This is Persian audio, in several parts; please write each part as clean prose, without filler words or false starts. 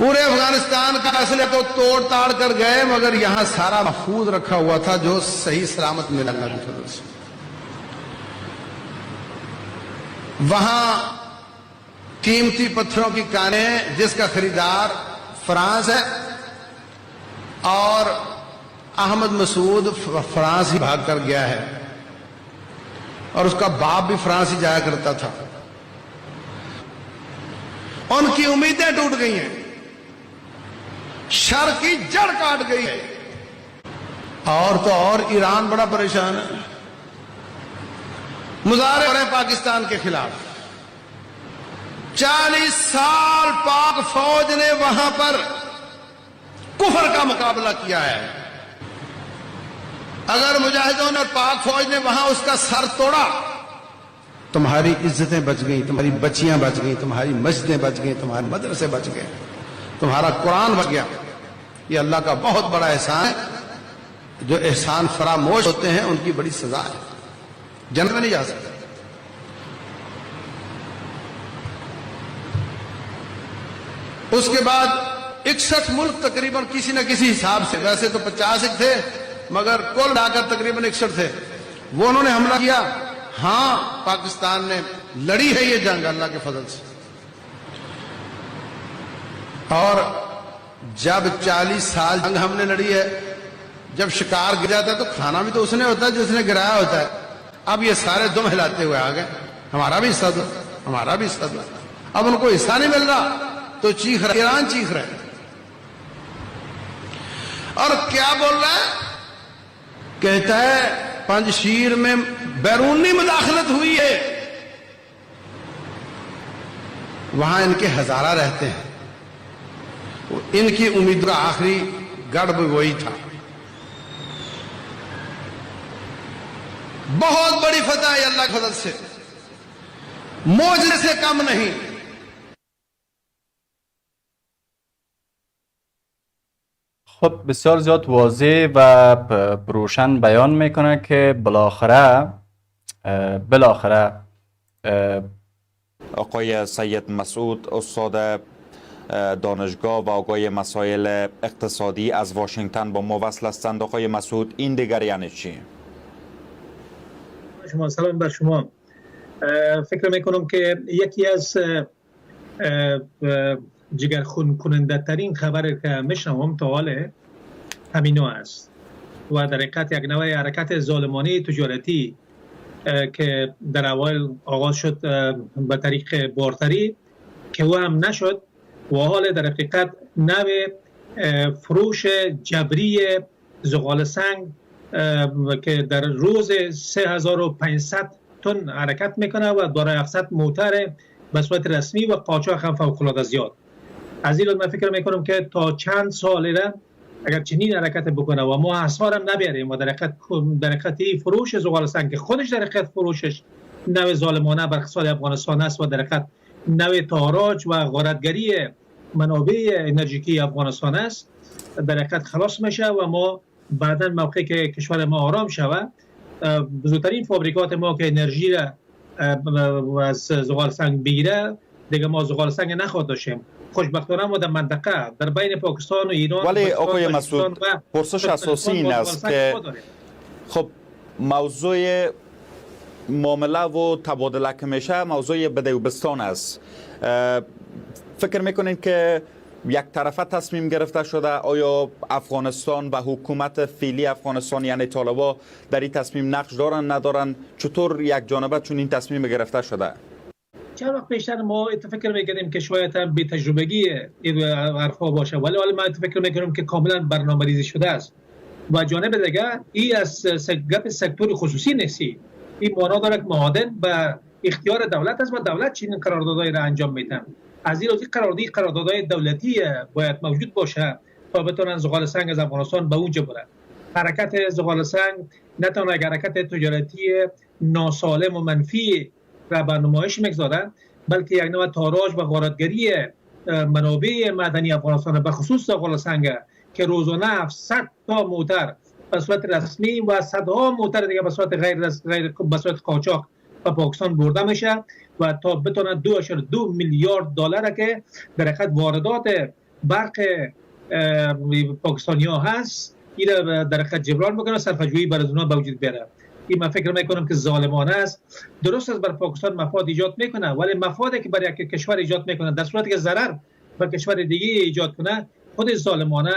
पूरे अफगानिस्तान का असले तो तोड़ ताड़ कर गए, मगर यहां सारा महफूज रखा हुआ था जो सही सलामत मिला अल्लाह के फजल से। वहां कीमती पत्थरों की कानें जिसका खरीदार फ्रांस है, और अहमद मसूद फ्रांस ही भाग कर गया है, और उसका बाप भी फ्रांस ही जाया करता था। उनकी उम्मीदें टूट गई हैं, शर की जड़ काट गई है। और तो और ईरान बड़ा परेशान है, मुजाहरे हो रहे हैं पाकिस्तान के खिलाफ। 40 साल पाक फौज ने वहां पर कुफर का मुकाबला किया है। अगर मुजाहिदों ने और पाक फौज ने वहां उसका सर तोड़ा, तुम्हारी इज्जतें बच गई, तुम्हारी बच्चियां बच गई, तुम्हारी मस्जिदें बच गई, तुम्हारे मदरसे बच गए, तुम्हारा कुरान बच गया। ये अल्लाह का बहुत बड़ा एहसान है। जो एहसान फरामोश होते हैं उनकी बड़ी सजा है, जन्नत में नहीं जा सकते। उसके बाद 61 मुल्क तकरीबन किसी न किसी हिसाब से, वैसे तो 50 थे मगर कुल मिलाकर तकरीबन 61 थे, वो उन्होंने हमला किया। हां, पाकिस्तान ने लड़ी है ये जंग अल्लाह के फजल से। और जब 40 साल जंग हमने लड़ी है, जब शिकार गिर जाता है तो खाना भी तो उसने होता है जिसने गिराया होता है। अब ये सारे दुम हिलाते हुए आ गए, हमारा भी हिस्सा दो, हमारा भी हिस्सा दो। अब उनको हिस्सा नहीं मिल रहा तो चीख रहे, ईरान चीख रहे। और क्या बोल रहा है? कहता है पंजशीर में बैरूनी मुदाखलत हुई है, वहां इनके हजारा रहते हैं। इनकी उम्मीद का आखिरी गढ़ भी वही था। बहुत बड़ी फतह है अल्लाह के फजल से, मौजे से कम नहीं। خب بسیار زیاد واضح و روشن بیان میکنه که بالاخره آقای سید مسعود استاد دانشگاه و آقای مسائل اقتصادی از واشنگتن با ما وصل هستند. آقای مسعود، این دیگر یعنی چی؟ شما سلام بر شما. فکر میکنم که یکی از جگرخون کننده ترین خبر که میشنوم تا حال همینو است و در حقیقت یک نوع حرکت ظالمانه تجارتی که در اول آغاز شد به طریق بارتری که او هم نشد و حال در حقیقت نوع فروش جبری زغال سنگ که در روز 3500 تن حرکت میکنه و دارای 700 موتر به صورت رسمی و قاچاق هم فوق‌العاده زیاد. از این من فکر میکنم که تا چند سال اگر چنین حرکت بکنه و ما حصار هم نبیاریم و در حقیقت فروش زغال سنگ که خودش در حقیقت فروشش نوع ظالمانه بر اقتصاد افغانستان است و در حقیقت نوع تاراج و غارتگری منابع انرژیکی افغانستان است، در حقیقت خلاص میشه و ما بعدا موقعی که کشور ما آرام شود بزرگترین فابریکات ما که انرژی را از زغال سنگ بگیره دیگه ما زغال سنگ نخواهد داشتیم. خوشبختانه ما در منطقه در بین پاکستان و ایران، ولی آقای مسعود پرسش اساسی این است که خب موضوع معامله و تبادله که میشه موضوع بدوبستان است. فکر میکنین که یک طرفه تصمیم گرفته شده؟ آیا افغانستان و حکومت فعلی افغانستان یعنی طالبا در این تصمیم نقش دارن ندارن؟ چطور یک جانبه چون این تصمیم گرفته شده؟ چند وقت پیشتر ما فکر میکردیم که شاید هم بی تجربگی این حرفا باشه، ولی حالا من فکر میکنم که کاملا برنامه‌ریزی شده است و جانب دیگه این از گپ سکتور خصوصی نیست. این معنا داره که معادن به اختیار دولت است و دولت چنین قراردادهایی را انجام میده. از این لحاظ قراردادهای دولتی باید موجود باشه تا بتونن زغال سنگ از افغانستان به اونجا بره. حرکت زغال سنگ نه تنها یک حرکت تجارتی ناسالم و منفی را به نمایش میگذارد، بلکه یک نوع تاراج و غارتگری منابع معدنی افغانستان به خصوص زغال سنگ که روزانه 700 تا موتر به صورت رسمی و صدها موتر دیگه به صورت غیر به صورت قاچاق به پاکستان برده میشه و تا بتونه 2.2 میلیارد دلار که در حقیقت واردات برق پاکستانی ها هست، این در حقیقت جبران بکنه، صرفه‌جویی بر از اونها به وجود بیاره. این من فکر میکنم که ظالمانه است. درست است بر پاکستان مفاد ایجاد میکنه، ولی مفادی که برای یک کشور ایجاد میکنه در صورتی که ضرر به کشور دیگه ایجاد کنه، خود ظالمانه،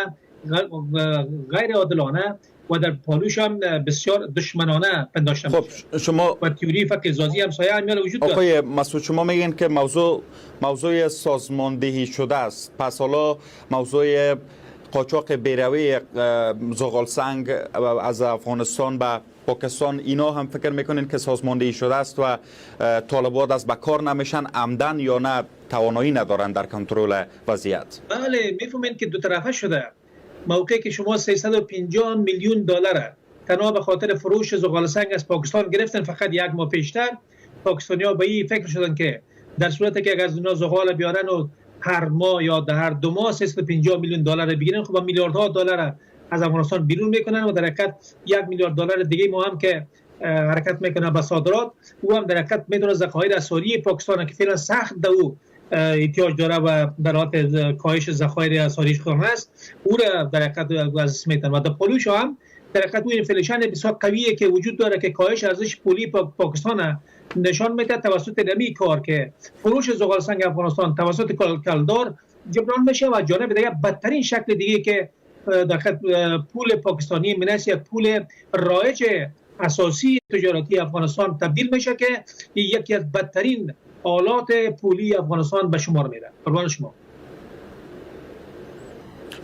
غیر عادلانه و در پالوش هم بسیار دشمنانه پنداشته خب میشه. شما و تئوری فقر زازی هم سایه هم وجود داره. آقای مسعود، شما میگین که موضوع سازماندهی شده است. پس حالا موضوع قاچاق بیروی زغال سنگ از افغانستان به پاکستان، اینا هم فکر میکنین که سازماندهی شده است و طالبان از بکار نمیشن عمدن یا نه توانایی ندارن در کنترل وضعیت؟ بله، میفهمین که دو طرفه شده. موقعی که شما 350 میلیون دلار تنها به خاطر فروش زغال سنگ از پاکستان گرفتن فقط یک ماه پیشتر، پاکستانی‌ها به این فکر شدن که در صورتی که از اونها زغال بیارن و هر ماه یا در هر دو ماه 350 میلیون دلار بگیرن، خب میلیاردها دلار از افغانستان بیرون میکنن و در حقیقت 1 میلیارد دلار دیگه ما هم که حرکت میکنه به صادرات، او هم در حقیقت میتونه ذخایر اساسی پاکستان که فعلا سخت دو احتیاج داره و در حالت کاهش ذخایر اساسیش خون است، او را در حقیقت از میتن. و در پولوش هم در حقیقت اون انفلیشن بسیار قویه که وجود داره که کاهش ارزش پولی پاکستان نشان میده توسط نمی کار که فروش زغال سنگ افغانستان توسط کلدار جبران میشه و جانب دیگه بدترین شکل دیگه که در پول پاکستانی مناسب یک پول رایج اساسی تجارتی افغانستان تبدیل میشه که یکی از بدترین آلات پولی افغانستان به شمار میره. قربان شما.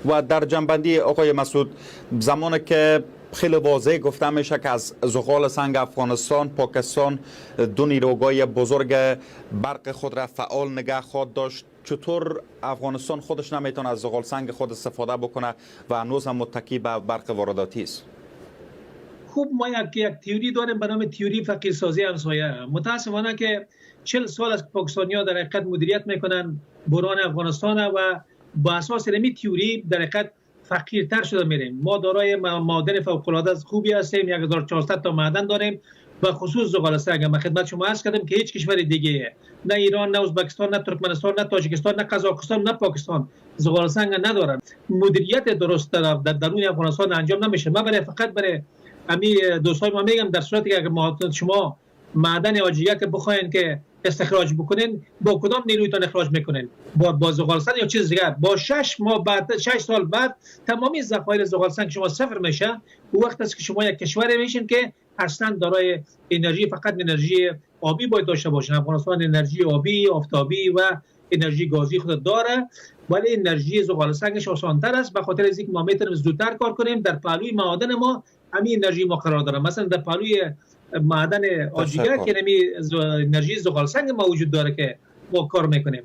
و در جنبندی آقای مسعود، زمانی که خیلی واضح گفته میشه که از زغال سنگ افغانستان پاکستان دو نیروگاه بزرگ برق خود را فعال نگه خواهد داشت، چطور افغانستان خودش نمیتونه از زغال سنگ خود استفاده بکنه و هنوز هم متکی به برق وارداتی است؟ خوب، ما یک تئوری داریم به نام تئوری فقیرسازی همسایه. متاسفانه که 40 سال از پاکستانی‌ها در حقیقت مدیریت میکنن بحران افغانستان و با اساس این تئوری در حقیقت فقیرتر شده میریم. ما دارای معادن فوق العاده خوبی هستیم، 1400 تا معدن داریم و خصوص زغال سنگ. من خدمت شما عرض کردم که هیچ کشور دیگه، نه ایران، نه ازبکستان، نه ترکمنستان، نه تاجیکستان، نه قزاقستان، نه پاکستان زغال سنگ ندارن. مدیریت درست در درون افغانستان انجام نمیشه. من فقط برای امی دوستای ما میگم در صورتی که شما معدن آجیه که بخواین که استخراج بکنین، با کدام نیرویتون اخراج میکنین؟ با زغال سنگ یا چیز دیگه؟ با 6 ماه بعد، 6 سال بعد تمامی ذخایر زغال سنگ شما صفر میشه. او وقت است که شما یک کشور میشین که اصلا دارای انرژی، فقط انرژی آبی باید داشته باشین. افغانستان انرژی آبی، آفتابی و انرژی گازی خود داره، ولی انرژی زغال سنگش آسان‌تر است به خاطر از اینکه ما میتونیم زودتر کار کنیم. در پهلوی معادن ما همین انرژی ما قرار داره. مثلا در پهلوی معدن آجیگر که نمی انرژی زغال سنگ ما وجود داره که ما کار میکنیم.